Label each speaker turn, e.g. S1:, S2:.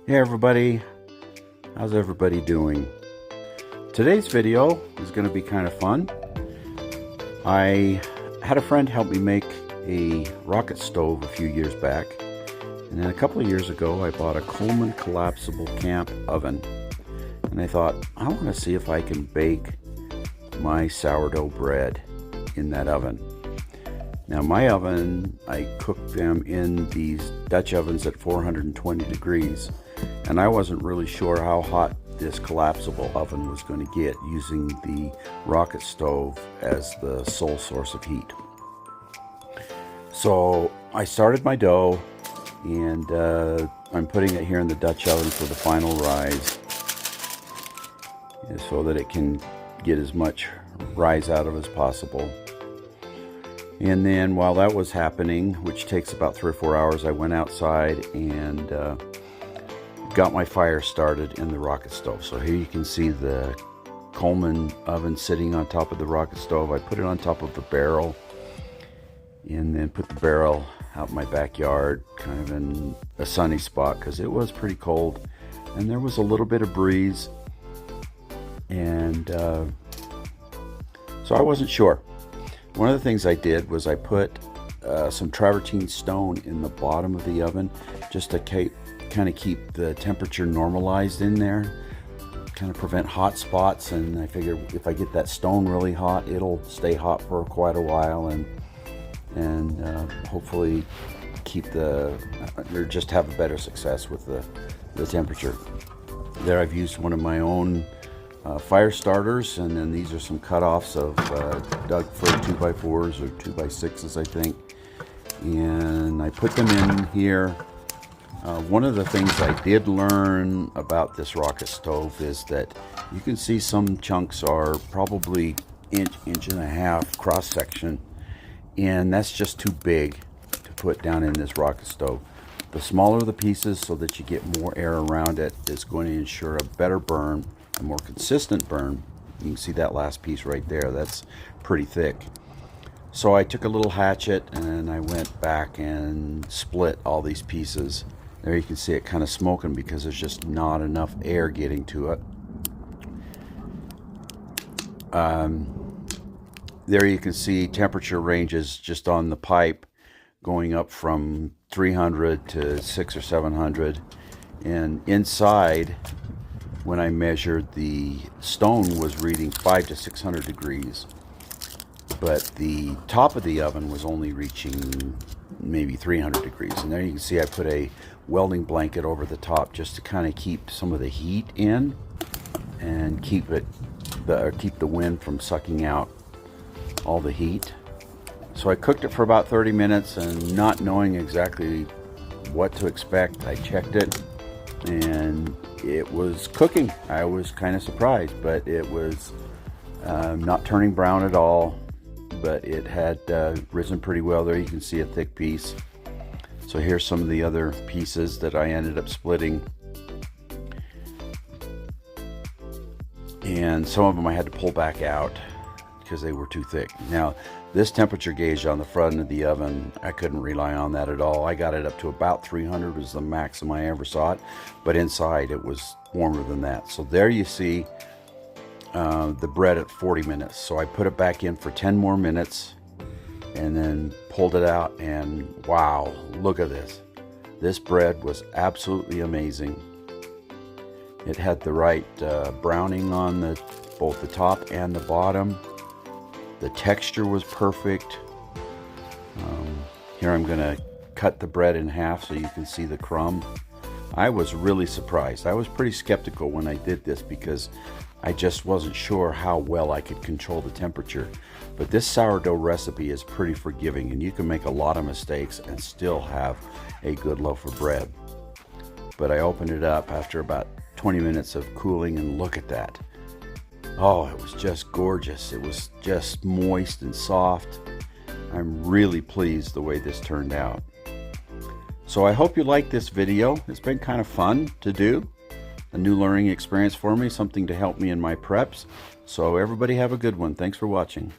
S1: Hey everybody, how's everybody doing? Today's video is going to be kind of fun. I had a friend help me make a rocket stove a few years back, and then a couple of years ago I bought a Coleman Collapsible camp oven, and I thought I want to see if I can bake my sourdough bread in that oven. Now my oven, I cook them in these Dutch ovens at 420 degrees, and I wasn't really sure how hot this collapsible oven was going to get using the rocket stove as the sole source of heat. So I started my dough, and I'm putting it here in the Dutch oven for the final rise, so that it can get as much rise out of as possible. And then while that was happening, which takes about 3 or 4 hours, I went outside and got my fire started in the rocket stove. So here you can see the Coleman oven sitting on top of the rocket stove. I put it on top of a barrel, and then put the barrel out in my backyard, kind of in a sunny spot, because it was pretty cold and there was a little bit of breeze, and so I wasn't sure. One of the things I did was I put some travertine stone in the bottom of the oven, just to kind of keep the temperature normalized in there, kind of prevent hot spots. And I figure if I get that stone really hot, it'll stay hot for quite a while, and hopefully keep or just have a better success with the temperature. There I've used one of my own fire starters, and then these are some cutoffs of Doug Fir 2x4s or 2x6s, I think, and I put them in here. One of the things I did learn about this rocket stove is that you can see some chunks are probably inch and a half cross section, and that's just too big to put down in this rocket stove. The smaller the pieces, so that you get more air around it, is going to ensure a better burn, a more consistent burn. You can see that last piece right there, that's pretty thick. So I took a little hatchet and I went back and split all these pieces. There you can see it kind of smoking because there's just not enough air getting to it. There you can see temperature ranges just on the pipe, going up from 300 to 600 or 700, and inside, when I measured, the stone was reading 500 to 600 degrees, but the top of the oven was only reaching maybe 300 degrees. And there you can see I put a welding blanket over the top just to kind of keep some of the heat in and keep the wind from sucking out all the heat. So I cooked it for about 30 minutes, and not knowing exactly what to expect, I checked it, and it was cooking. I was kind of surprised, but it was not turning brown at all, but it had risen pretty well. There you can see a thick piece. So here's some of the other pieces that I ended up splitting, and some of them I had to pull back out because they were too thick. Now this temperature gauge on the front of the oven, I couldn't rely on that at all. I got it up to about 300 was the maximum I ever saw it, but inside it was warmer than that. So there you see the bread at 40 minutes. So I put it back in for 10 more minutes and then pulled it out, and wow, look at this. This bread was absolutely amazing. It had the right browning on both the top and the bottom. The texture was perfect. Here I'm gonna cut the bread in half so you can see the crumb. I was really surprised. I was pretty skeptical when I did this because I just wasn't sure how well I could control the temperature. But this sourdough recipe is pretty forgiving, and you can make a lot of mistakes and still have a good loaf of bread. But I opened it up after about 20 minutes of cooling, and look at that. Oh, it was just gorgeous. It was just moist and soft. I'm really pleased the way this turned out. So I hope you liked this video. It's been kind of fun to do. A new learning experience for me, something to help me in my preps. So everybody have a good one. Thanks for watching.